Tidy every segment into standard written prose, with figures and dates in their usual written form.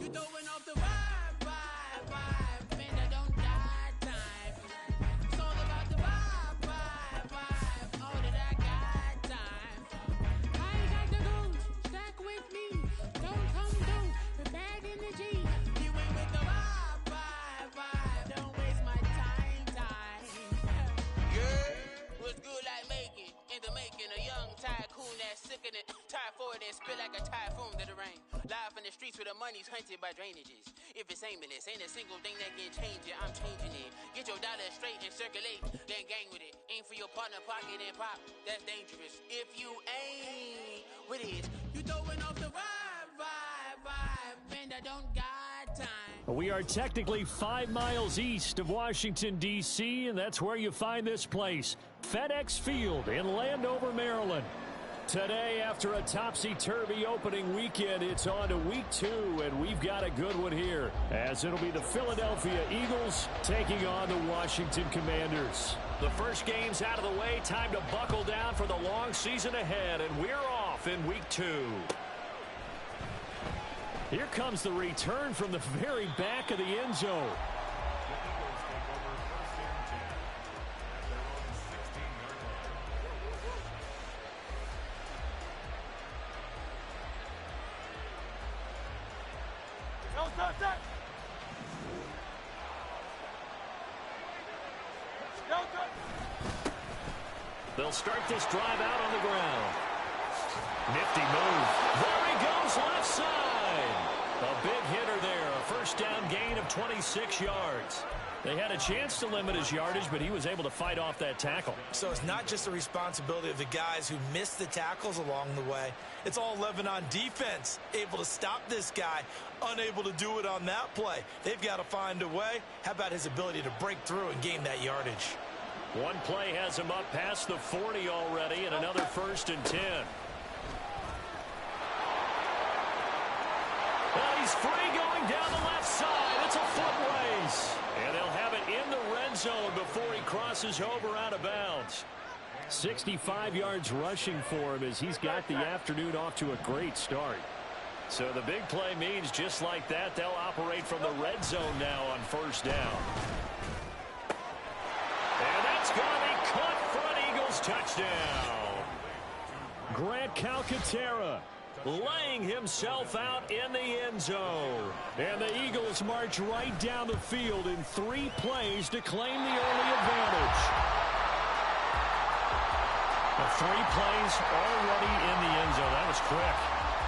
You throwing off the vibe, man, that don't die time. It's all about the vibe, all that I got time. I ain't got the goons, stack with me. Don't come through, the bag in the G. You ain't with the vibe, don't waste my time. Yeah, what's good like making, in the making, a young tycoon that's sickening. Tie forward and spit like a typhoon to the rain. Live in the streets where the money's hunted by drainages. If it's aimless, ain't a single thing that can change it. I'm changing it. Get your dollar straight and circulate, then gang with it. Aim for your partner, pocket and pop. That's dangerous. If you ain't with it, you throwing off the vibe, man, that don't got time. We are technically 5 miles east of Washington, D.C., and that's where you find this place, FedEx Field in Landover, Maryland. Today, after a topsy-turvy opening weekend, it's on to week 2, and we've got a good one here, as it'll be the Philadelphia Eagles taking on the Washington Commanders. The first game's out of the way, time to buckle down for the long season ahead, and we're off in week 2. Here comes the return from the very back of the end zone. They'll start this drive out on the ground. Nifty move. There he goes, left side. A big hitter there. A first down gain of 26 yards. They had a chance to limit his yardage, but he was able to fight off that tackle. So it's not just the responsibility of the guys who missed the tackles along the way. It's all 11 on defense. Able to stop this guy. Unable to do it on that play. They've got to find a way. How about his ability to break through and gain that yardage? One play has him up past the 40 already, and another 1st and 10. Well, he's free going down the left side. It's a foot race. And they'll have it in the red zone before he crosses over out of bounds. 65 yards rushing for him as he's got the afternoon off to a great start. So the big play means just like that, they'll operate from the red zone now on 1st down. And that's going to be caught for an Eagles touchdown. Grant Calcaterra laying himself out in the end zone. And the Eagles march right down the field in 3 plays to claim the early advantage. 3 plays already in the end zone. That was quick.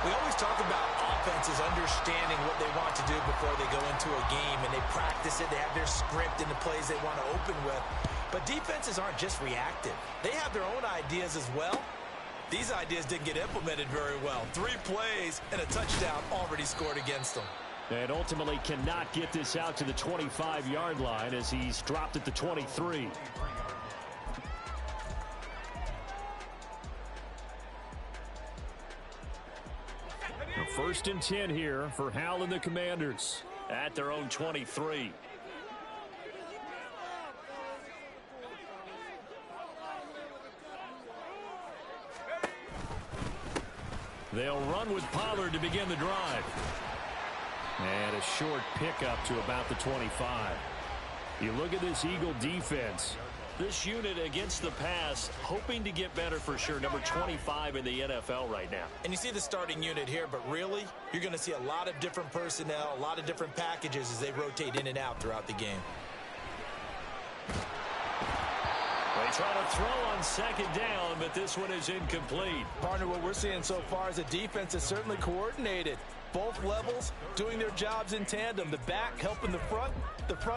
We always talk about offenses understanding what they want to do before they go into a game, and they practice it. They have their script and the plays they want to open with. But defenses aren't just reactive. They have their own ideas as well. These ideas didn't get implemented very well. 3 plays and a touchdown already scored against them. And ultimately cannot get this out to the 25-yard line as he's dropped at the 23. A 1st and 10 here for Hal and the Commanders at their own 23. They'll run with Pollard to begin the drive. And a short pickup to about the 25. You look at this Eagle defense. This unit against the pass, hoping to get better for sure. Number 25 in the NFL right now. And you see the starting unit here, but really, you're going to see a lot of different personnel, a lot of different packages as they rotate in and out throughout the game. They try to throw on 2nd down, but this one is incomplete. Partner, what we're seeing so far is a defense is certainly coordinated. Both levels doing their jobs in tandem. The back helping the front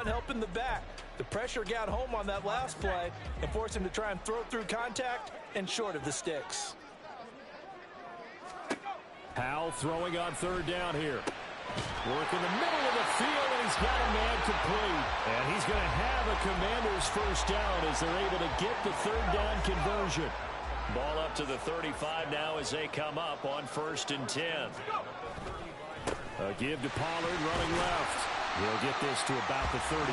helping the back. The pressure got home on that last play and forced him to try and throw through contact and short of the sticks. Hal throwing on 3rd down here. Work in the middle of the field, and he's got a man complete. And he's going to have a Commanders 1st down as they're able to get the 3rd down conversion. Ball up to the 35 now as they come up on 1st and 10. A give to Pollard running left. He'll get this to about the 38.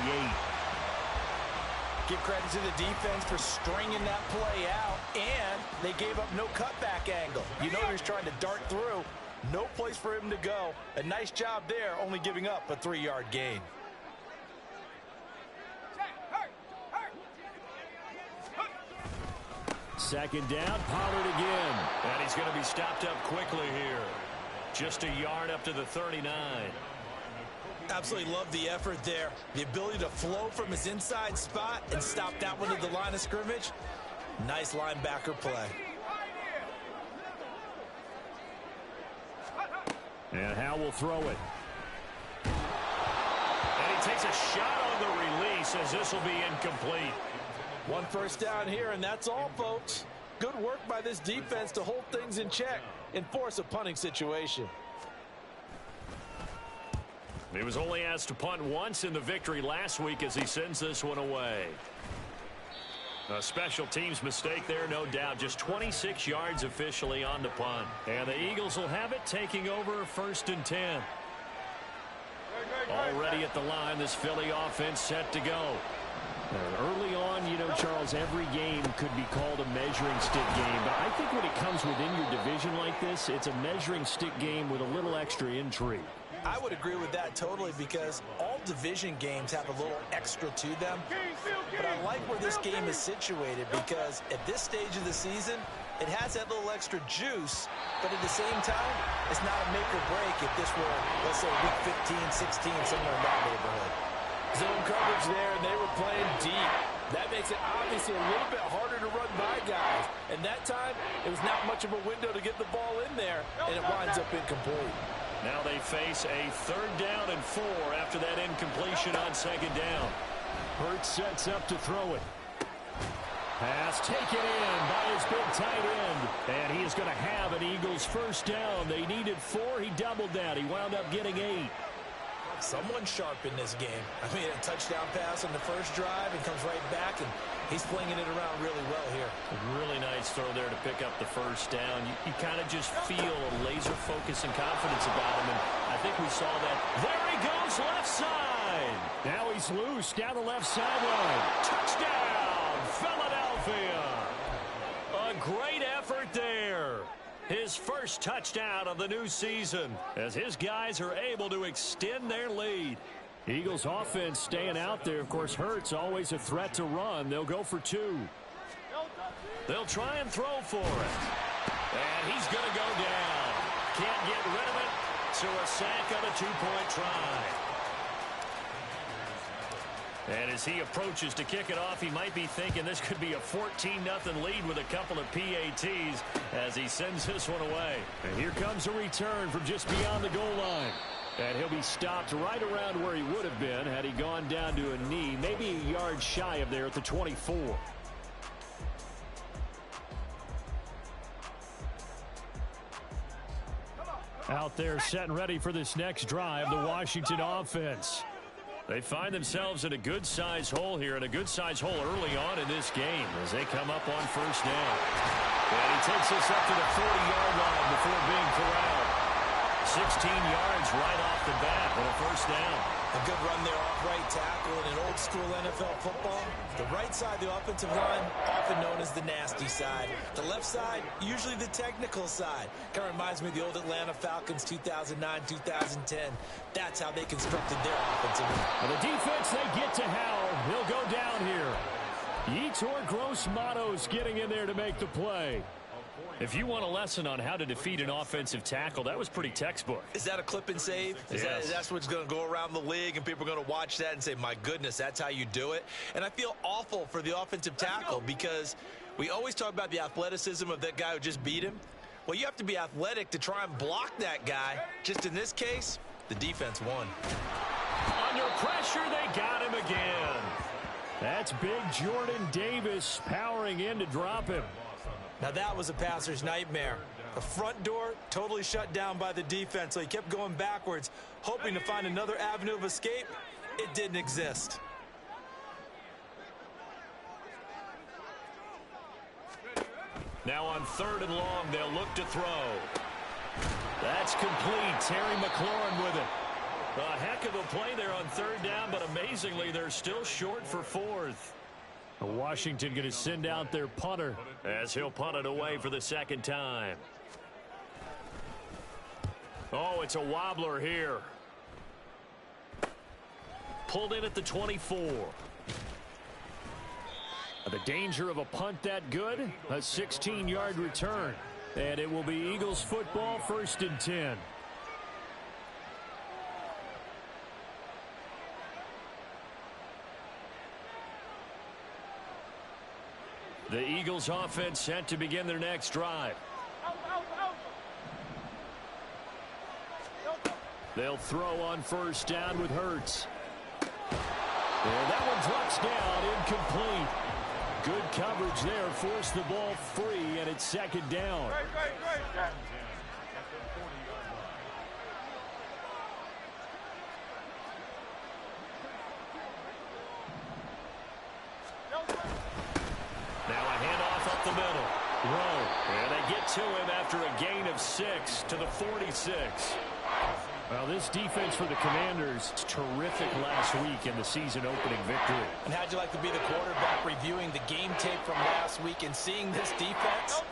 Give credit to the defense for stringing that play out, and they gave up no cutback angle. You know he was trying to dart through, No place for him to go. A nice job there, only giving up a 3-yard gain. Second down, Pollard again. And he's going to be stopped up quickly here. Just a yard up to the 39. Absolutely love the effort there. The ability to flow from his inside spot and stop that one at the line of scrimmage. Nice linebacker play. And Howe will throw it. And he takes a shot on the release as this will be incomplete. 1 first down here, and that's all, folks. Good work by this defense to hold things in check and force a punting situation. He was only asked to punt once in the victory last week as he sends this one away. A special teams mistake there, no doubt. Just 26 yards officially on the punt. And the Eagles will have it, taking over 1st and 10. Already at the line, this Philly offense set to go. Early on, you know, Charles, every game could be called a measuring stick game. But I think when it comes within your division like this, it's a measuring stick game with a little extra intrigue. I would agree with that totally, because all division games have a little extra to them. But I like where this game is situated, because at this stage of the season, it has that little extra juice, but at the same time, it's not a make or break if this were, let's say, week 15, 16, somewhere in that neighborhood. Zone coverage there, and they were playing deep. That makes it obviously a little bit harder to run by guys. And that time, it was not much of a window to get the ball in there, and it winds up incomplete. Now they face a 3rd down and 4 after that incompletion on 2nd down. Hurts sets up to throw it. Pass taken in by his big tight end. And he is going to have an Eagles 1st down. They needed 4. He doubled that. He wound up getting 8. Someone sharp in this game. I mean, a touchdown pass on the first drive and comes right back, and he's flinging it around really well here. A really nice throw there to pick up the 1st down. You kind of just feel a laser focus and confidence about him, and I think we saw that. There he goes, left side. Now he's loose down the left sideline. Touchdown, Philadelphia. A great effort there. His 1st touchdown of the new season as his guys are able to extend their lead. Eagles offense staying out there. Of course, Hurts always a threat to run. They'll go for 2. They'll try and throw for it. And he's going to go down. Can't get rid of it. So a sack on a 2-point try. And as he approaches to kick it off, he might be thinking this could be a 14-0 lead with a couple of PATs as he sends this one away. And here comes a return from just beyond the goal line. And he'll be stopped right around where he would have been had he gone down to a knee, maybe a yard shy of there at the 24. Out there set and ready for this next drive, the Washington offense. They find themselves in a good-sized hole here, and a good-sized hole early on in this game as they come up on 1st down. And he takes this up to the 40-yard line before being corralled. 16 yards right off the bat with a 1st down. A good run there off right tackle in an old-school NFL football. The right side of the offensive line, often known as the nasty side. The left side, usually the technical side. Kind of reminds me of the old Atlanta Falcons 2009, 2010. That's how they constructed their offensive line. And the defense, they get to Howell. He'll go down here. Yetur Gross-Matos getting in there to make the play. If you want a lesson on how to defeat an offensive tackle, that was pretty textbook. Is that a clip and save? Yes. That's what's going to go around the league, and people are going to watch that and say, my goodness, that's how you do it? And I feel awful for the offensive tackle because we always talk about the athleticism of that guy who just beat him. Well, you have to be athletic to try and block that guy. Just in this case, the defense won. Under pressure, they got him again. That's big Jordan Davis powering in to drop him. Now that was a passer's nightmare. The front door totally shut down by the defense, so he kept going backwards, hoping to find another avenue of escape. It didn't exist. Now on 3rd and long, they'll look to throw. That's complete. Terry McLaurin with it. A heck of a play there on 3rd down, but amazingly, they're still short for 4th. Washington going to send out their punter as he'll punt it away for the 2nd time. Oh, it's a wobbler here. Pulled in at the 24. The danger of a punt that good? A 16-yard return. And it will be Eagles football, 1st and 10. The Eagles offense set to begin their next drive. They'll throw on 1st down with Hurts. And that one drops down, incomplete. Good coverage there, forced the ball free, and it's 2nd down. Now a handoff up the middle. Rowe, and they get to him after a gain of 6 to the 46. Well, this defense for the Commanders is terrific last week in the season-opening victory. And how'd you like to be the quarterback reviewing the game tape from last week and seeing this defense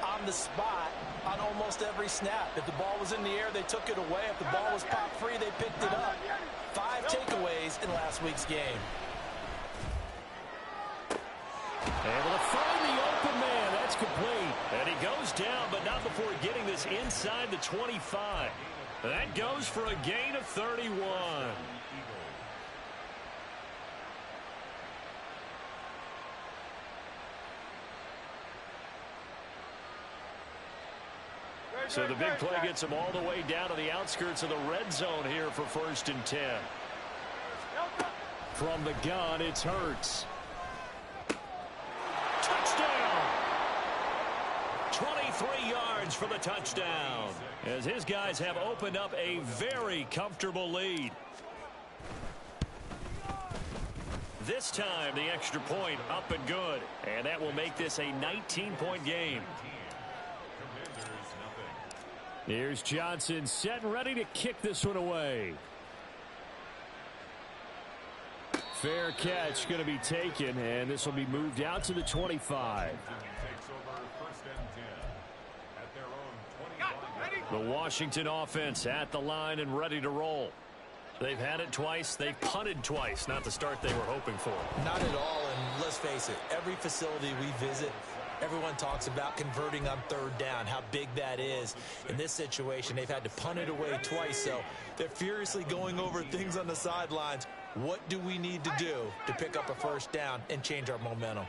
on the spot on almost every snap? If the ball was in the air, they took it away. If the ball was popped free, they picked it up. 5 takeaways in last week's game. Able to find the open man. That's complete. And he goes down, but not before getting this inside the 25. That goes for a gain of 31. So the big play gets him all the way down to the outskirts of the red zone here for 1st and 10. From the gun, it's Hurts. Touchdown! 23 yards for the touchdown, as his guys have opened up a very comfortable lead. This time, the extra point up and good, and that will make this a 19-point game. Here's Johnson set and ready to kick this one away. Fair catch going to be taken, and this will be moved out to the 25. The Washington offense at the line and ready to roll. They've had it twice. They've punted twice. Not the start they were hoping for. Not at all, and let's face it, every facility we visit, everyone talks about converting on 3rd down, how big that is. In this situation, they've had to punt it away twice, so they're furiously going over things on the sidelines. What do we need to do to pick up a 1st down and change our momentum?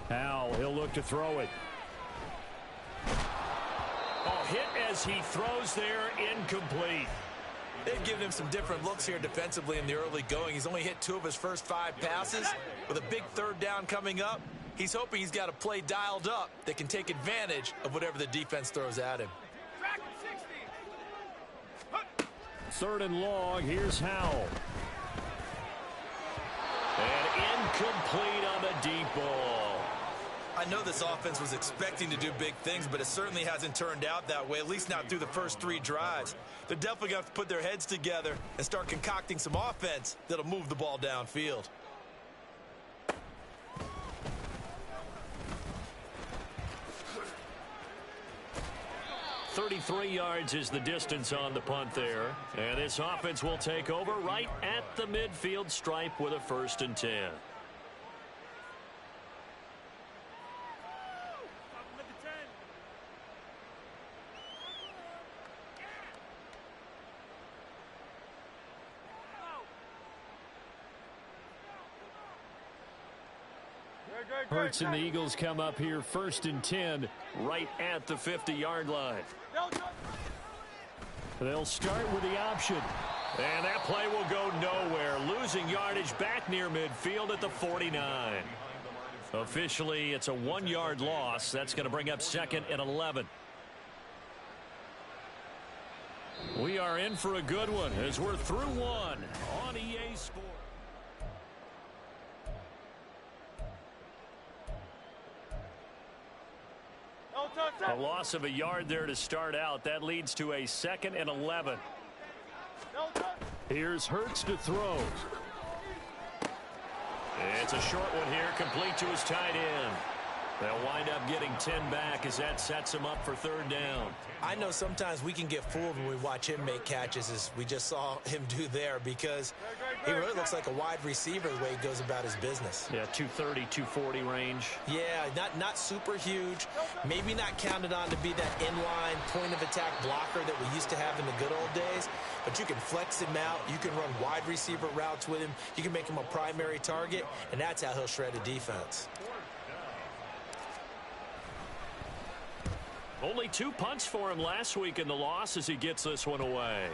Howell, he'll look to throw it. Oh, hit as he throws there, incomplete. They've given him some different looks here defensively in the early going. He's only hit 2 of his first 5 passes. With a big 3rd down coming up, he's hoping he's got a play dialed up that can take advantage of whatever the defense throws at him. 3rd and long, here's Howell. And incomplete on the deep ball. I know this offense was expecting to do big things, but it certainly hasn't turned out that way, at least not through the first 3 drives. They're definitely going to have to put their heads together and start concocting some offense that'll move the ball downfield. .33 yards is the distance on the punt there. And this offense will take over right at the midfield stripe with a 1st and 10. Hurts and the Eagles come up here 1st and 10 right at the 50-yard line. They'll start with the option. And that play will go nowhere. Losing yardage back near midfield at the 49. Officially, it's a 1-yard loss. That's going to bring up 2nd and 11. We are in for a good one as we're through one on EA Sports. A loss of a yard there to start out. That leads to a 2nd and 11. Here's Hurts to throw. It's a short one here, complete to his tight end. They'll wind up getting 10 back as that sets them up for third down. I know sometimes we can get fooled when we watch him make catches, as we just saw him do there, because he really looks like a wide receiver the way he goes about his business. Yeah, 230, 240 range. Yeah, not super huge. Maybe not counted on to be that inline point-of-attack blocker that we used to have in the good old days, but you can flex him out. You can run wide receiver routes with him. You can make him a primary target, and that's how he'll shred a defense. Only 2 punts for him last week in the loss as he gets this one away.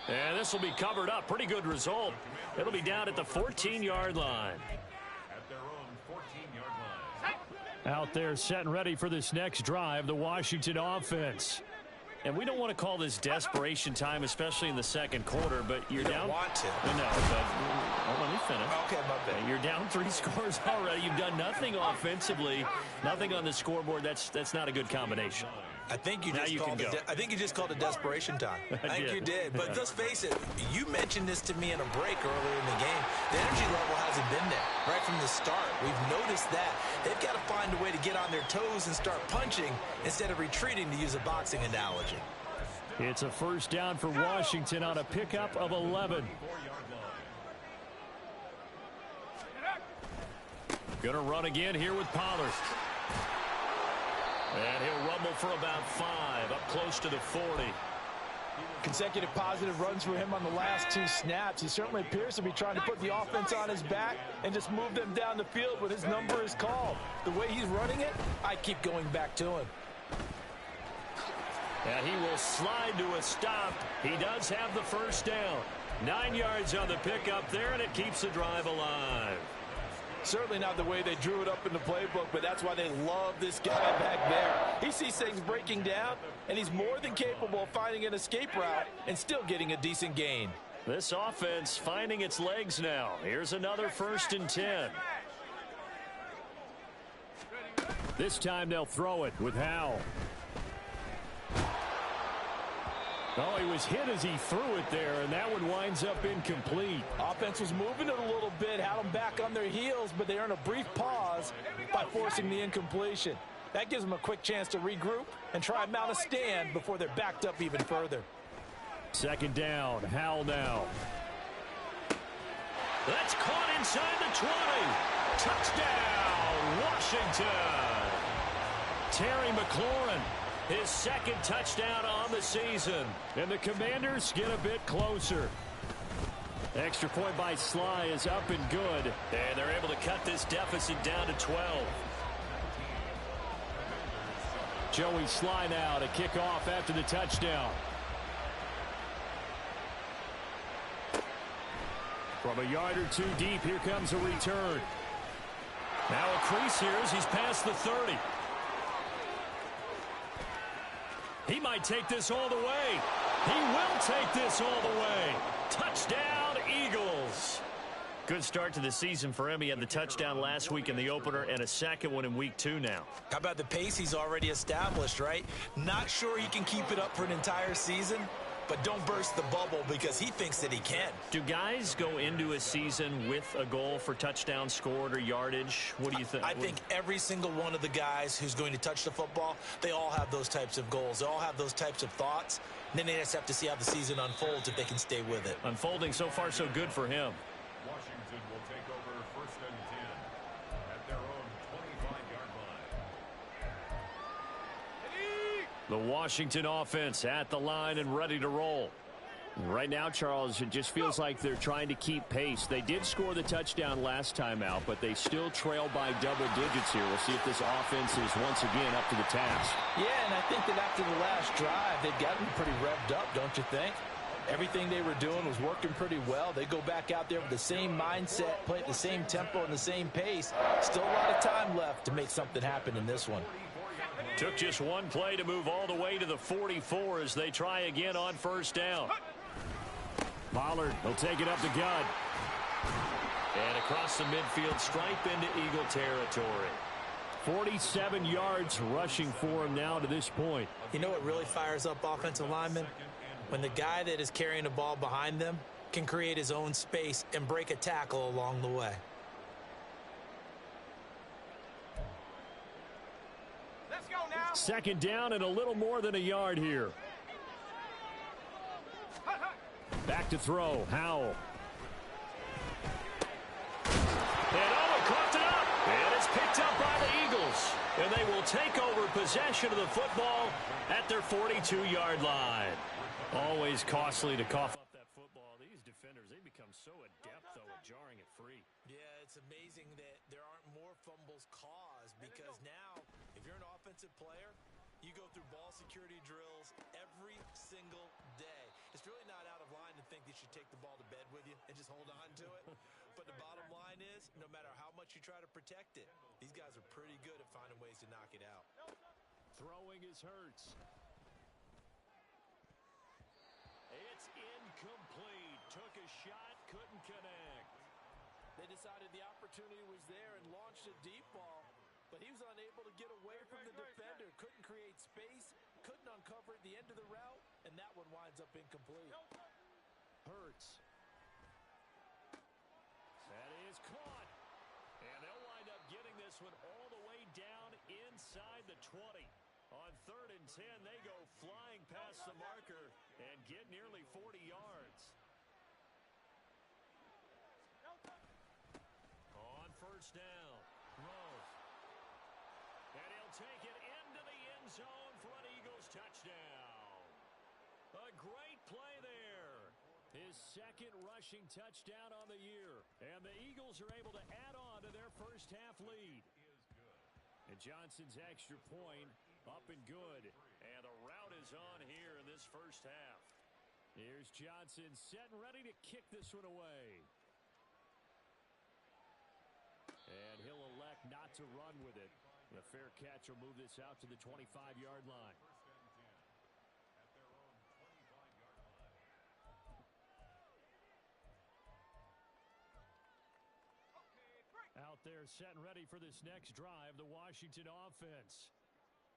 And this will be covered up. Pretty good result. It'll be down at the 14-yard line. At their own 14-yard line. Out there set and ready for this next drive, the Washington offense. And we don't want to call this desperation time, especially in the second quarter, but you're down. Want to. No, but let me finish. Okay, my bad. You're down 3 scores already. You've done nothing offensively, nothing on the scoreboard. That's not a good combination. I think you just called it desperation time. I think you did. But let's face it, you mentioned this to me in a break earlier in the game. The energy level hasn't been there right from the start. We've noticed that. They've got to find a way to get on their toes and start punching instead of retreating, to use a boxing analogy. It's a first down for Washington on a pickup of 11. Gonna run again here with Pollard. And he'll rumble for about 5, up close to the 40. Consecutive positive runs for him on the last 2 snaps. He certainly appears to be trying to put the offense on his back and just move them down the field when his number is called. The way he's running it, I keep going back to him. And he will slide to a stop. He does have the first down. 9 yards on the pickup there, and it keeps the drive alive. Certainly not the way they drew it up in the playbook, but that's why they love this guy back there. He sees things breaking down, and he's more than capable of finding an escape route and still getting a decent gain. This offense finding its legs now. Here's another 1st and 10. This time they'll throw it with Howell. Oh, he was hit as he threw it there, and that one winds up incomplete. Offense was moving it a little bit, had them back on their heels, but they earn a brief pause by forcing the incompletion. That gives them a quick chance to regroup and try and mount a stand before they're backed up even further. 2nd down, Howell now. That's caught inside the 20. Touchdown, Washington. Terry McLaurin. His 2nd touchdown on the season. And the Commanders get a bit closer. Extra point by Sly is up and good. And they're able to cut this deficit down to 12. Joey Sly now to kick off after the touchdown. From a yard or 2 deep, here comes a return. Now a crease here as he's past the 30. He might take this all the way. He will take this all the way. Touchdown, Eagles. Good start to the season for him. He had the touchdown last week in the opener and a 2nd one in week 2 now. How about the pace he's already established, right? Not sure he can keep it up for an entire season, but don't burst the bubble because he thinks that he can. Do guys go into a season with a goal for touchdown scored or yardage? What do you think? I think every single one of the guys who's going to touch the football, they all have those types of goals. They all have those types of thoughts. And then they just have to see how the season unfolds if they can stay with it. Unfolding so far so good for him. Washington will take over 1st and 10 at their own 25-yard line. The Washington offense at the line and ready to roll. Right now, Charles, it just feels like they're trying to keep pace. They did score the touchdown last time out, but they still trail by double digits here. We'll see if this offense is once again up to the task. Yeah, and I think that after the last drive, they've gotten pretty revved up, don't you think? Everything they were doing was working pretty well. They go back out there with the same mindset, play at the same tempo and the same pace. Still a lot of time left to make something happen in this one. Took just one play to move all the way to the 44 as they try again on 1st down. Pollard will take it up the gut. And across the midfield, stripe into Eagle territory. 47 yards rushing for him now to this point. You know what really fires up offensive linemen? When the guy that is carrying the ball behind them can create his own space and break a tackle along the way. Second down and a little more than a yard here. Back to throw, Howell. And coughed it up. And it's picked up by the Eagles. And they will take over possession of the football at their 42-yard line. Always costly to cough up that football. These defenders, they become so adept, though, at jarring it free. Yeah, it's amazing that there aren't more fumbles caused because now, if you're an offensive player, you go through ball security drills every single day. It's really not out of line to think that you take the ball to bed with you and just hold on to it. But the bottom line is, no matter how much you try to protect it, these guys are pretty good at finding ways to knock it out. Throwing is Hurts. It's incomplete. Took a shot, couldn't connect. They decided the opportunity was there and launched a deep ball, but he was unable to get away from the defender. Couldn't create space, couldn't uncover at the end of the route, and that one winds up incomplete. Hurts. That is caught. And they'll wind up getting this one all the way down inside the 20. On 3rd and 10, they go flying past the marker and get nearly 40 yards. On 1st down, Rose. And he'll take it into the end zone for an Eagles touchdown. A great play there. His 2nd rushing touchdown on the year. And the Eagles are able to add on to their first half lead. And Johnson's extra point up and good. And the route is on here in this first half. Here's Johnson set and ready to kick this one away. And he'll elect not to run with it. The fair catch will move this out to the 25-yard line. Out there set and ready for this next drive, the Washington offense.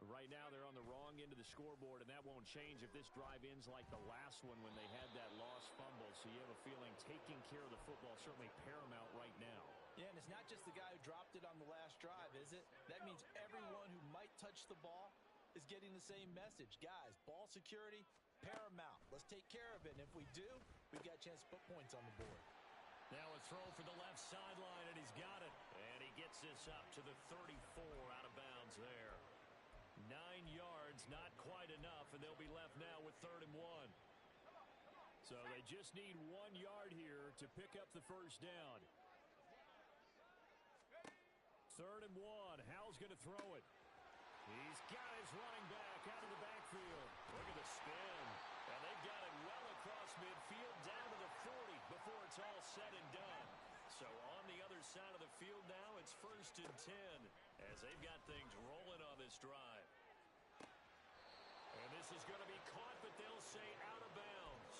Right now they're on the wrong end of the scoreboard, and that won't change if this drive ends like the last one when they had that lost fumble. So you have a feeling taking care of the football is certainly paramount right now. Yeah, and it's not just the guy who dropped it on the last drive, is it? That means everyone who might touch the ball is getting the same message. Guys, ball security, paramount. Let's take care of it, and if we do, we've got a chance to put points on the board. Now a throw for the left sideline, and he's got it. And he gets this up to the 34 out of bounds there. 9 yards, not quite enough, and they'll be left now with 3rd and 1. So they just need 1 yard here to pick up the first down. 3rd and 1. Howell's going to throw it. He's got his running back out of the backfield. Look at the spin. And they've got it well across midfield down to the 40 before it's all said and done. So on the other side of the field now, it's 1st and 10 as they've got things rolling on this drive. And this is going to be caught, but they'll say out of bounds.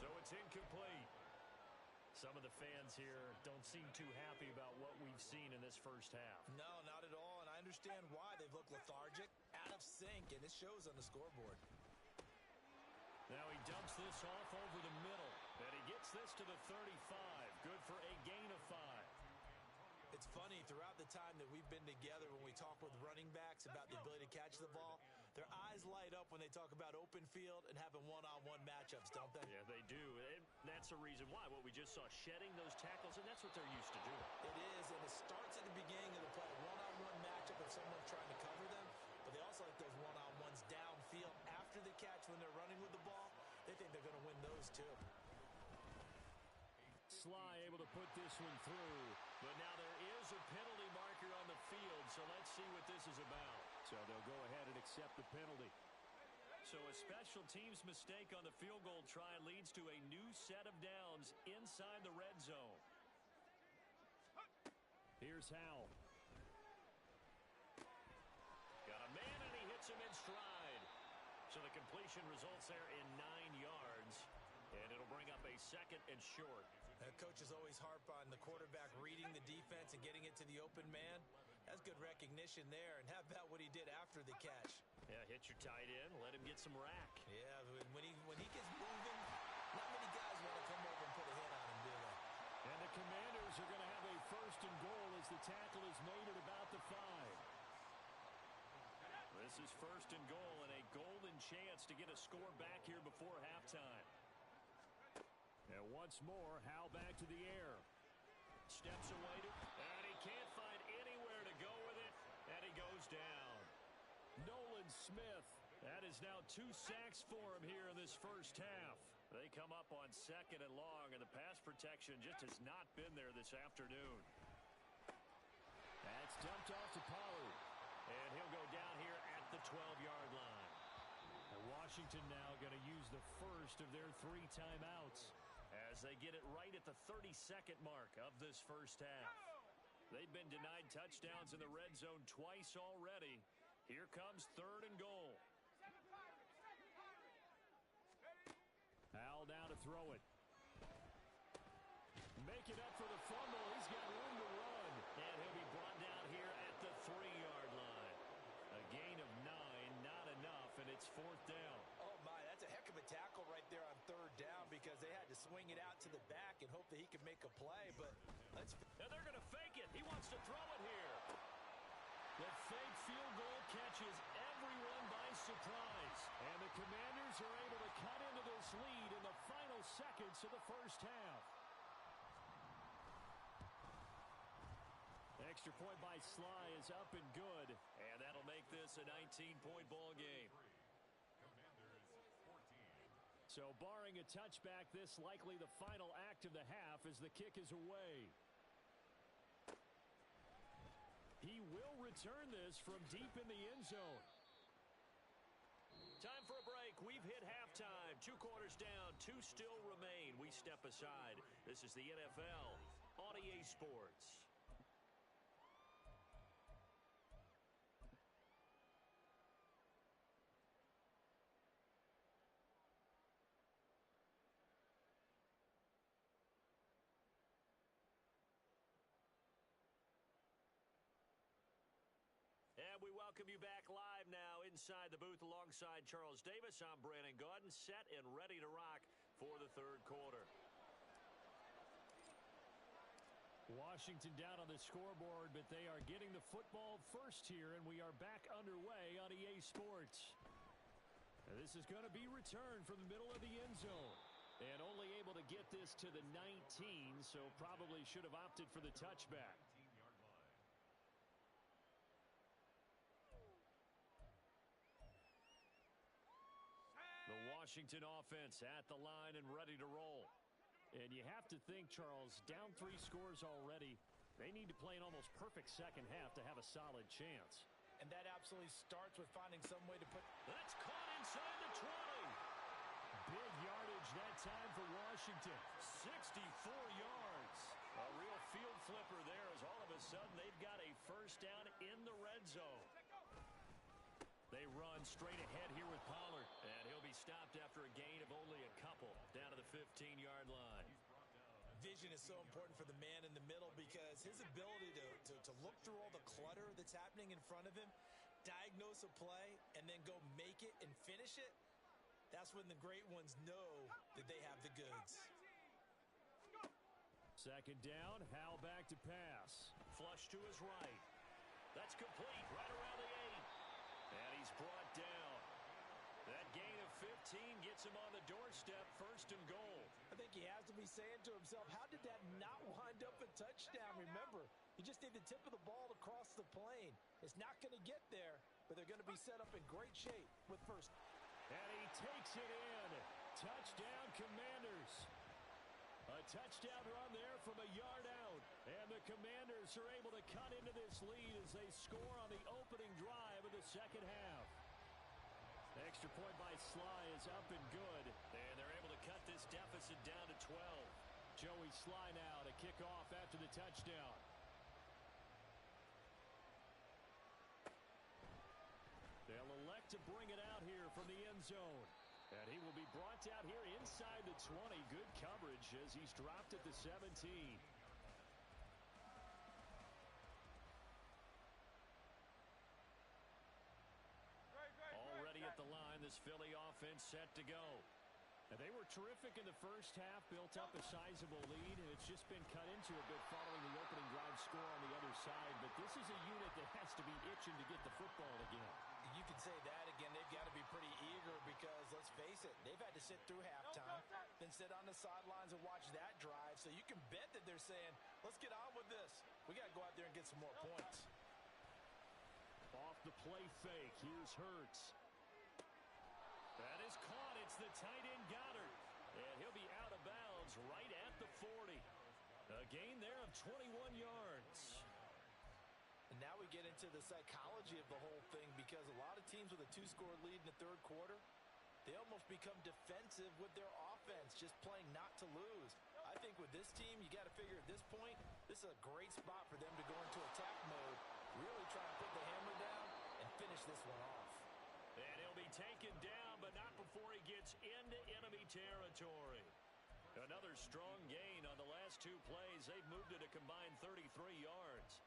So it's incomplete. Some of the fans here don't seem too happy about what we've seen in this first half. No, not at all, and I understand why. They've looked lethargic, out of sync, and it shows on the scoreboard. Now he dumps this off over the middle, and he gets this to the 35. Good for a gain of 5. It's funny, throughout the time that we've been together, when we talk with running backs about the ability to catch the ball, their eyes light up when they talk about open field and having one-on-one matchups, don't they? Yeah, they do. And that's the reason why. What we just saw, shedding those tackles, and that's what they're used to doing. It is, and it starts at the beginning of the play, a one-on-one matchup if someone's trying to cover them, but they also like those one-on-ones downfield after the catch when they're running with the ball. They think they're going to win those too. Sly able to put this one through, but now there is a penalty marker on the field, so let's see what this is about. So they'll go ahead and accept the penalty. So a special teams mistake on the field goal try leads to a new set of downs inside the red zone. Here's Howell. Got a man, and he hits him in stride. So the completion results there in 9 yards, and it'll bring up a 2nd and short. Coaches always harp on the quarterback reading the defense and getting it to the open man. That's good recognition there. And how about what he did after the catch? Yeah, hit your tight end, let him get some rack. Yeah, when he gets moving, not many guys want to come over and put a hit on him, do they? And the Commanders are going to have a 1st and goal as the tackle is made at about the 5. This is first and goal and a golden chance to get a score back here before halftime. And once more, Howe back to the air. Steps away and he can't find anywhere to go with it, and he goes down. Nolan Smith, that is now 2 sacks for him here in this first half. They come up on 2nd and long, and the pass protection just has not been there this afternoon. That's dumped off to Pollard, and he'll go down here at the 12-yard line. And Washington now going to use the first of their 3 timeouts as they get it right at the 32nd mark of this first half. They've been denied touchdowns in the red zone twice already. Here comes 3rd and goal. Al now to throw it. Make it up for the fumble. He's got room to run. And he'll be brought down here at the 3-yard line. A gain of 9, not enough, and it's 4th down. Oh, my, that's a heck of a tackle right there on 3rd down because they had to swing it out to the back and hope that he could make a play. But and they're going to fake it. He wants to throw it here. The fake field goal catches everyone by surprise. And the Commanders are able to cut into this lead in the final seconds of the first half. Extra point by Sly is up and good. And that'll make this a 19-point ball game. So barring a touchback, this likely the final act of the half as the kick is away. He will return this from deep in the end zone. Time for a break. We've hit halftime. 2 quarters down. 2 still remain. We step aside. This is the NFL on EA Sports. And we welcome you back live now inside the booth alongside Charles Davis. I'm Brandon Gaudin, set and ready to rock for the 3rd quarter. Washington down on the scoreboard, but they are getting the football first here, and we are back underway on EA Sports. And this is going to be returned from the middle of the end zone. And only able to get this to the 19, so probably should have opted for the touchback. The Washington offense at the line and ready to roll. And you have to think, Charles, down 3 scores already. They need to play an almost perfect second half to have a solid chance. And that absolutely starts with finding some way to put... That's caught inside the 20. Big yardage that time for Washington. 64 yards. A real field flipper there as all of a sudden they've got a first down in the red zone. They run straight ahead here with Pollard. And he'll be stopped after a gain of only a couple down to the 15-yard line. Vision is so important for the man in the middle because his ability to look through all the clutter that's happening in front of him, diagnose a play, and then go make it and finish it, that's when the great ones know that they have the goods. 2nd down, Howe back to pass. Flush to his right. That's complete right around the 8. And he's brought down. That gain of 15 gets him on the doorstep, 1st and goal. I think he has to be saying to himself, how did that not wind up a touchdown? Remember, he just need the tip of the ball to cross the plane. It's not going to get there, but they're going to be set up in great shape with first. And he takes it in. Touchdown, Commanders. A touchdown run there from a yard out. And the Commanders are able to cut into this lead as they score on the opening drive of the second half. Extra point by Sly is up and good. And they're able to cut this deficit down to 12. Joey Sly now to kick off after the touchdown. They'll elect to bring it out here from the end zone. And he will be brought out here inside the 20. Good coverage as he's dropped at the 17. Already at the line, this Philly offense set to go. And they were terrific in the first half, built up a sizable lead, and it's just been cut into a bit following the opening drive score on the other side. But this is a unit that has to be itching to get the football again. You can say that again. They've got to be pretty eager because, let's face it, they've had to sit through halftime, then sit on the sidelines and watch that drive. So you can bet that they're saying, let's get on with this. We got to go out there and get some more points. Off the play fake, here's Hurts. That is caught. It's the tight end Goddard. And he'll be out of bounds right at the 40. A gain there of 21 yards. And now we get into the psychology of the whole thing, because a lot of teams with a 2-score lead in the third quarter, they almost become defensive with their offense, just playing not to lose. I think with this team, you got to figure at this point, this is a great spot for them to go into attack mode, really try to put the hammer down and finish this one off. And he'll be taken down, but not before he gets into enemy territory. Another strong gain on the last 2 plays. They've moved it a combined 33 yards.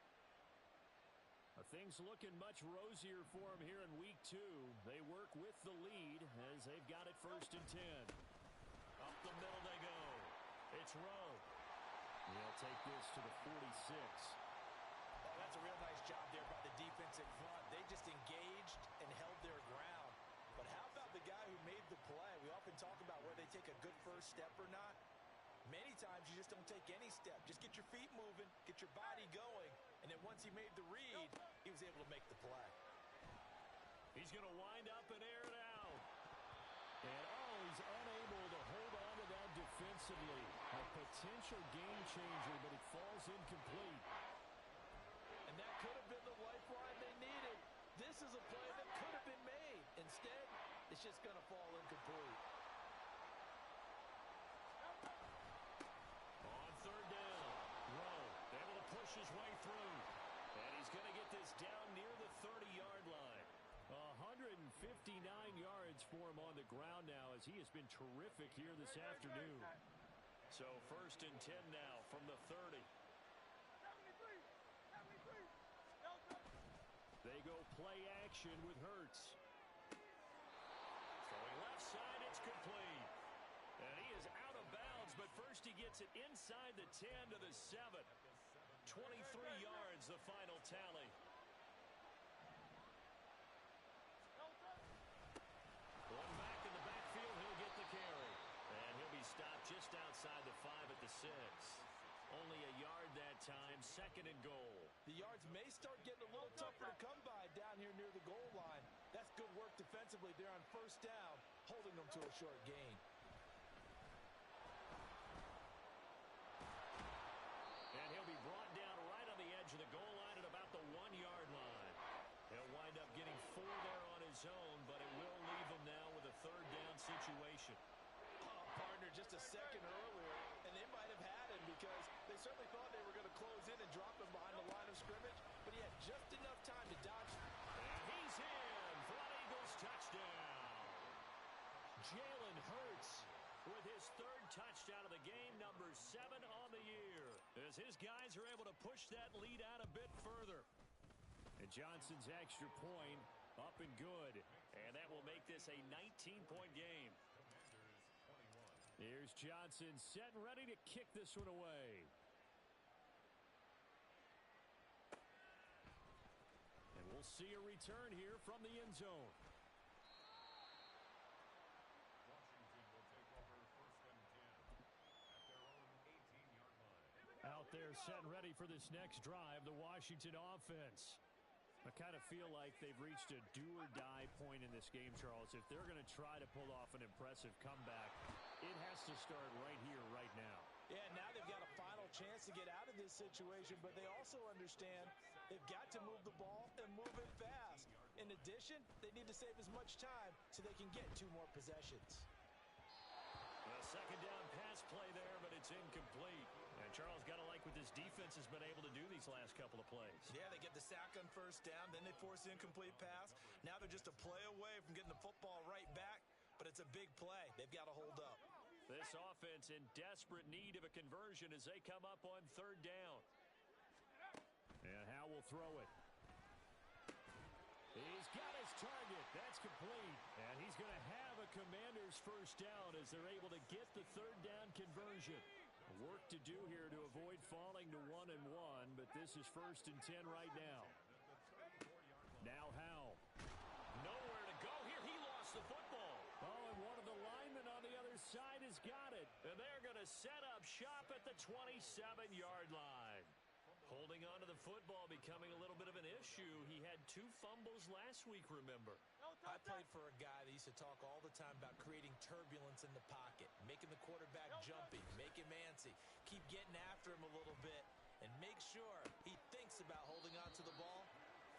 Things looking much rosier for them here in week 2. They work with the lead as they've got it 1st and 10. Up the middle they go. It's Rowe. He'll take this to the 46. Oh, that's a real nice job there by the defense in front. They just engaged and held their ground. But how about the guy who made the play? We often talk about where they take a good first step or not. Many times you just don't take any step. Just get your feet moving, get your body going, and then once he made the read, he was able to make the play. He's going to wind up and air it out. And, he's unable to hold on to that defensively. A potential game changer, but it falls incomplete. And that could have been the lifeline they needed. This is a play that could have been made. Instead, it's just going to fall incomplete. On 3rd down, Rowe able to push his way through. And he's going to get this down near the 30-yard line. 159 yards for him on the ground now, as he has been terrific here this afternoon. So 1st and 10 now from the 30. They go play action with Hurts. Throwing left side, it's complete. And he is out of bounds, but first he gets it inside the 10 to the 7. 23 yards, the final tally. One back in the backfield, he'll get the carry. And he'll be stopped just outside the 5 at the 6. Only a yard that time, 2nd and goal. The yards may start getting a little tougher to come by down here near the goal line. That's good work defensively there on 1st down, holding them to a short gain. And he'll be brought down right on the edge of the goal line at about the 1-yard line. He'll wind up getting 4 there on his own, but it will leave him now with a 3rd down situation. Partner just a second earlier, and they might have had him because they certainly thought they were going to close in and drop him behind the line of scrimmage, but he had just enough time to dodge. And he's in for an Eagles touchdown. Jalen Hurts with his 3rd touchdown of the game, number 7 on the year, as his guys are able to push that lead out a bit further. And Johnson's extra point up and good, and that will make this a 19-point game. Here's Johnson set and ready to kick this one away. And we'll see a return here from the end zone. Washington will take over 1st and 10 at their own 18-yard line. Out there set and ready for this next drive, the Washington offense. I kind of feel like they've reached a do-or-die point in this game, Charles. If they're going to try to pull off an impressive comeback, it has to start right here, right now. Yeah, now they've got a final chance to get out of this situation, but they also understand they've got to move the ball and move it fast. In addition, they need to save as much time so they can get 2 more possessions. A 2nd down pass play there, but it's incomplete. And Charles, got to like what this defense has been able to do these last couple of plays. Yeah, they get the sack on 1st down, then they force the incomplete pass. Now they're just a play away from getting the football right back, but it's a big play. They've got to hold up. This offense in desperate need of a conversion as they come up on 3rd down. And Howe will throw it. He's got his target. That's complete. And he's going to have a Commander's 1st down as they're able to get the 3rd down conversion. Work to do here to avoid falling to 1-1, but this is 1st and 10 right now. Now Howe. side has got it. And they're going to set up shop at the 27-yard line. Holding on to the football becoming a little bit of an issue. He had 2 fumbles last week, remember. I played for a guy that used to talk all the time about creating turbulence in the pocket, making the quarterback jumpy, make him antsy, keep getting after him a little bit, and make sure he thinks about holding on to the ball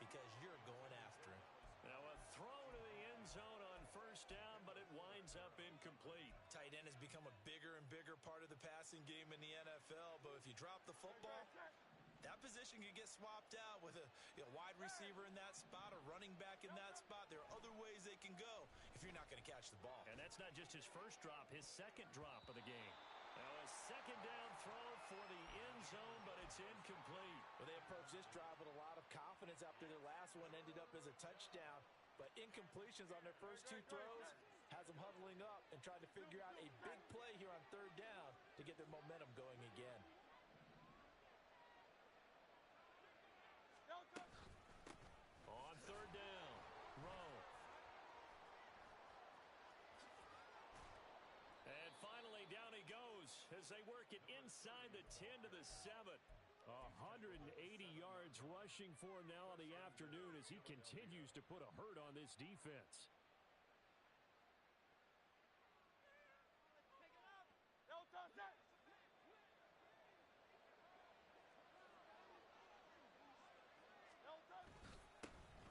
because you're going after him. Now a throw to the end zone on first down, but it winds up incomplete. Tight end has become a bigger and bigger part of the passing game in the NFL, but if you drop the football, that position can get swapped out with a wide receiver in that spot, a running back in that spot. There are other ways they can go if you're not going to catch the ball. And that's not just his first drop, his second drop of the game. Now a second down throw for the end zone, but it's incomplete. Well, they approached this drive with a lot of confidence after their last one ended up as a touchdown. But incompletions on their first 2 throws has them huddling up and trying to figure out a big play here on third down to get their momentum going again. On third down, Rowe. And finally, down he goes as they work it inside the 10 to the 7. 180 yards rushing for him now in the afternoon as he continues to put a hurt on this defense.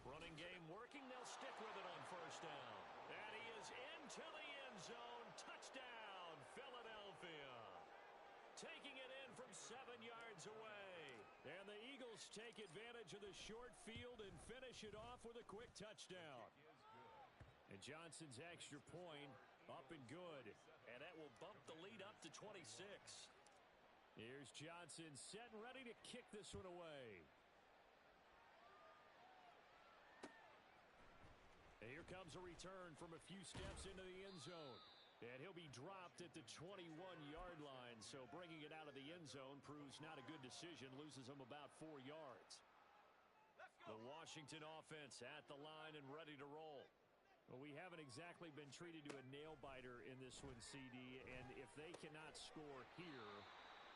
Running game working. They'll stick with it on first down. And he is into the end zone. Touchdown, Philadelphia. Taking it in from 7 yards away. And the Eagles take advantage of the short field and finish it off with a quick touchdown. And Johnson's extra point up and good. And that will bump the lead up to 26. Here's Johnson set and ready to kick this one away. And here comes a return from a few steps into the end zone. And he'll be dropped at the 21-yard line. So bringing it out of the end zone proves not a good decision. Loses him about 4 yards. The Washington offense at the line and ready to roll. Well, we haven't exactly been treated to a nail-biter in this one, CD. And if they cannot score here,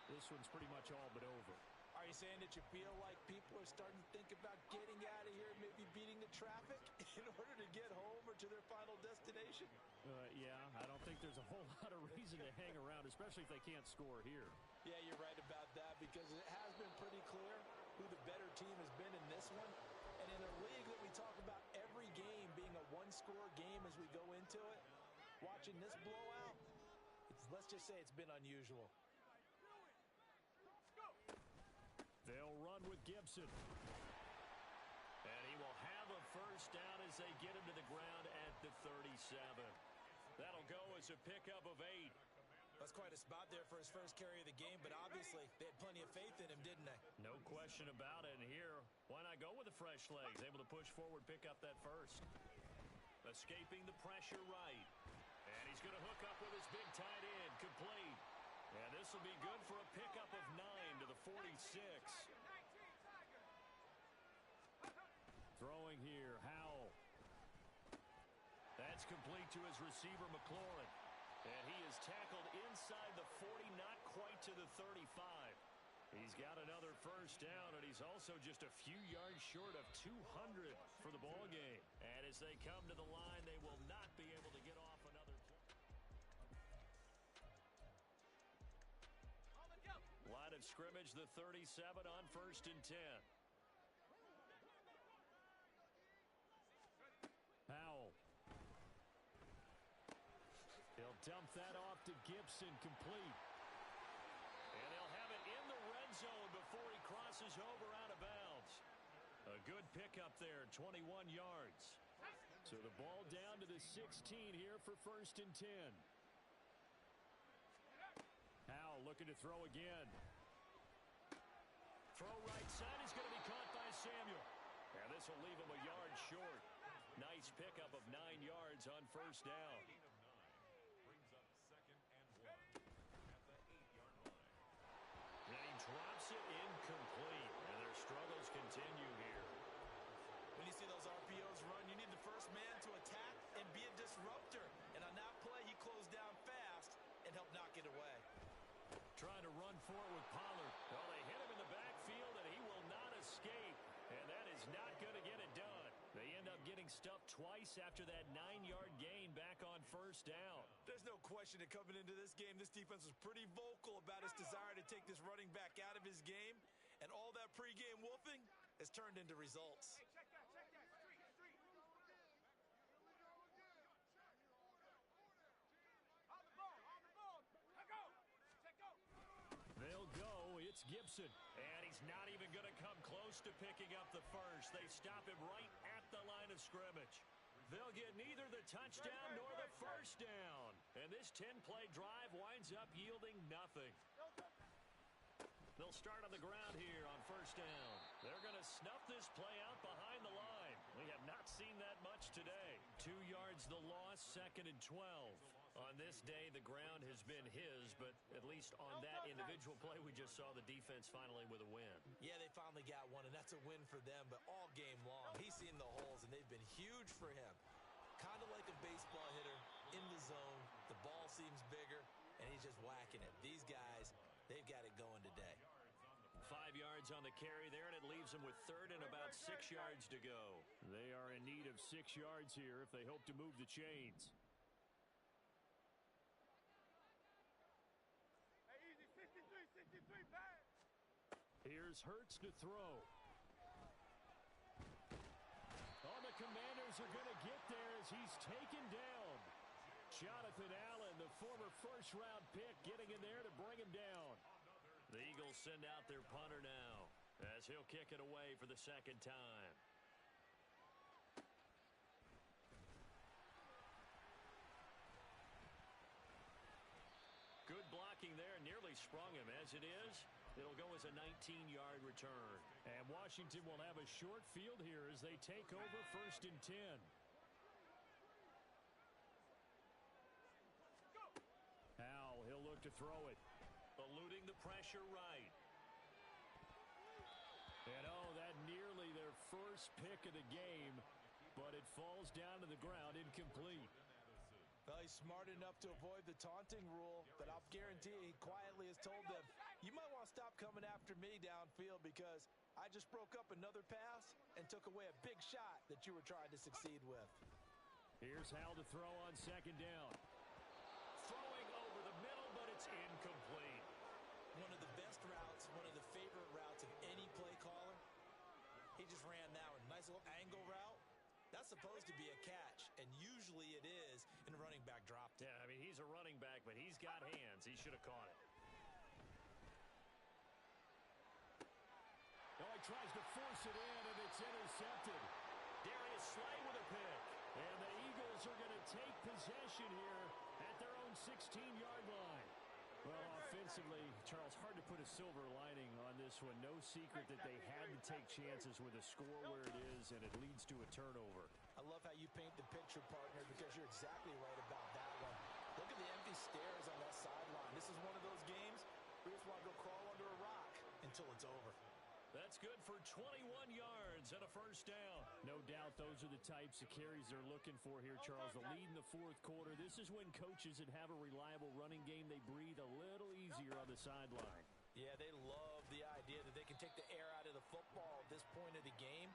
this one's pretty much all but over. Are you saying that you feel like people are starting to think about getting out of here, maybe beating the traffic in order to get home or to their final destination? Yeah, I don't think there's a whole lot of reason to hang around, especially if they can't score here. Yeah, you're right about that because it has been pretty clear who the better team has been in this one. And in a league that we talk about every game being a one-score game as we go into it, watching this blowout, let's just say it's been unusual. They'll run with Gibson. And he will have a first down as they get him to the ground at the 37. That'll go as a pickup of 8. That's quite a spot there for his first carry of the game, but obviously they had plenty of faith in him, didn't they? No question about it. And here, why not go with the fresh legs? Able to push forward, pick up that first. Escaping the pressure right. And he's going to hook up with his big tight end, complete. And this will be good for a pickup of 9 to the 46. Throwing here, Howell. That's complete to his receiver, McLaurin. And he is tackled inside the 40, not quite to the 35. He's got another first down, and he's also just a few yards short of 200 for the ball game. And as they come to the line, they will not be able to get off another play. Line of scrimmage, the 37 on 1st and 10. Howell. He'll dump that off to Gibson, complete. And they'll have it in the red zone before he crosses over out of bounds. A good pickup there, 21 yards. So the ball down to the 16 here for 1st and 10. Howell looking to throw again. Throw right side is going to be caught by Samuel. And this will leave him a yard short. Nice pickup of 9 yards on first down. Brings up 2nd and 1 at the 8-yard line. And he drops it incomplete. And their struggles continue here. When you see those RPOs run, you need the first man to attack and be a disruptor. And on that play, he closed down fast for it with Pollard. Well, they hit him in the backfield, and he will not escape. And that is not going to get it done. They end up getting stuffed twice after that 9-yard gain back on first down. There's no question that coming into this game, this defense was pretty vocal about its desire to take this running back out of his game. And all that pregame wolfing has turned into results. Hey, check that. Street. On the ball. Check go. They'll go. It's Gibson. And he's not even going to come close to picking up the first. They stop him right at the line of scrimmage. They'll get neither the touchdown nor the first down. And this 10-play drive winds up yielding nothing. They'll start on the ground here on first down. They're going to snuff this play out behind the line. We have not seen that much today. 2 yards the loss, 2nd and 12. On this day, the ground has been his, but at least on that individual play, we just saw the defense finally with a win. Yeah, they finally got one, and that's a win for them, but all game long, he's seen the holes, and they've been huge for him. Kind of like a baseball hitter in the zone. The ball seems bigger, and he's just whacking it. These guys, they've got it going today. 5 yards on the carry there, and it leaves them with 3rd and about 6 yards to go. They are in need of 6 yards here if they hope to move the chains. Hey, easy. 63, bang. Here's Hurts to throw. Oh, the Commanders are going to get there as he's taken down. Jonathan Allen, the former first-round pick, getting in there to bring him down. The Eagles send out their punter now as he'll kick it away for the 2nd time. Good blocking there, nearly sprung him. As it is, it'll go as a 19-yard return. And Washington will have a short field here as they take over 1st and 10. Now he'll look to throw it. Eluding the pressure right. And oh, that nearly their first pick of the game, but it falls down to the ground incomplete. Well, he's smart enough to avoid the taunting rule, but I'll guarantee he quietly has told them, you might want to stop coming after me downfield because I just broke up another pass and took away a big shot that you were trying to succeed with. Here's Hal to throw on 2nd down. Throwing over the middle, but it's incomplete. One of the best routes, one of the favorite routes of any play caller. He just ran that one. Nice little angle route. That's supposed to be a catch, and usually it is, and the running back dropped it. Yeah, I mean, he's a running back, but he's got hands. He should have caught it. Oh, he tries to force it in, and it's intercepted. Darius Slay with a pick. And the Eagles are going to take possession here at their own 16-yard line. Well, offensively, Charles, hard to put a silver lining on this one. No secret that they had to take chances with a score where it is, and it leads to a turnover. I love how you paint the picture, partner, because you're exactly right about that one. Look at the empty stairs on that sideline. This is one of those games where you just want to go crawl under a rock until it's over. That's good for 21 yards and a first down. No doubt those are the types of carries they're looking for here, Charles. The lead in the 4th quarter. This is when coaches that have a reliable running game, they breathe a little easier on the sideline. Yeah, they love the idea that they can take the air out of the football at this point of the game.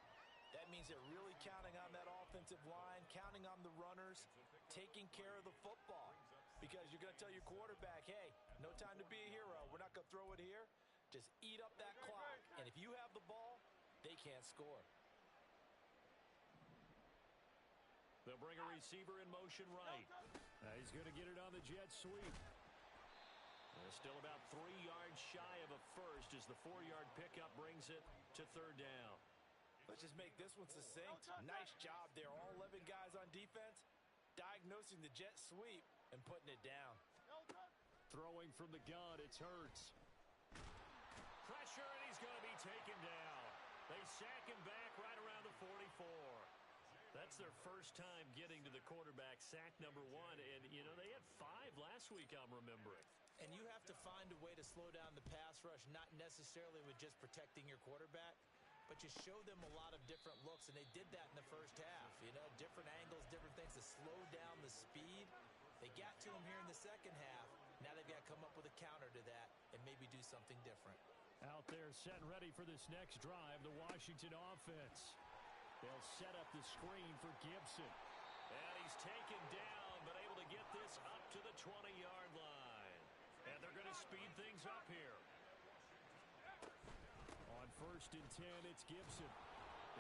That means they're really counting on that offensive line, counting on the runners, taking care of the football. Because you're going to tell your quarterback, hey, no time to be a hero. We're not going to throw it here. Just eat up that clock. And if you have the ball, they can't score. They'll bring a receiver in motion right. He's going to get it on the jet sweep. They're still about 3 yards shy of a first as the 4-yard pickup brings it to 3rd down. Let's just make this one succinct. Nice job there. All 11 guys on defense diagnosing the jet sweep and putting it down. Throwing from the gun, it's Hurts. Pressure, and he's going to be taken down. They sack him back right around the 44. That's their first time getting to the quarterback, sack number 1. And, you know, they had 5 last week, I'm remembering. And you have to find a way to slow down the pass rush, not necessarily with just protecting your quarterback, but you show them a lot of different looks, and they did that in the first half. You know, different angles, different things to slow down the speed. They got to him here in the second half. Now they've got to come up with a counter to that and maybe do something different. Out there set and ready for this next drive, the Washington offense. They'll set up the screen for Gibson. And he's taken down, but able to get this up to the 20-yard line. And they're going to speed things up here. On 1st and 10, it's Gibson.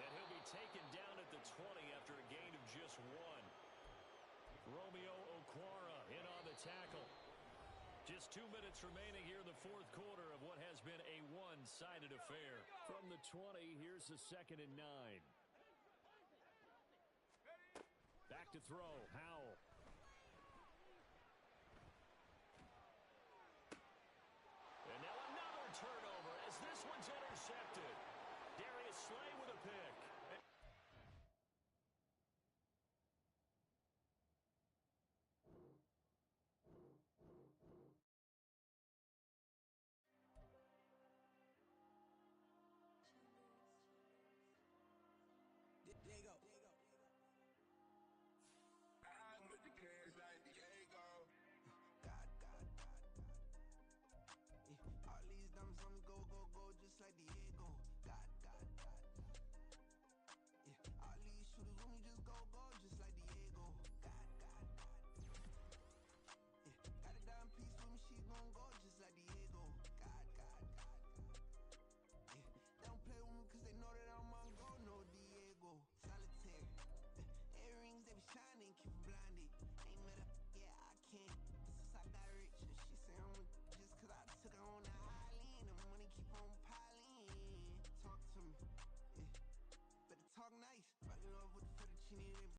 And he'll be taken down at the 20 after a gain of just 1. Romeo Okwara in on the tackle. Just 2 minutes remaining here in the 4th quarter of what has been a one-sided affair. From the 20, here's the 2nd and 9. Back to throw, Howell.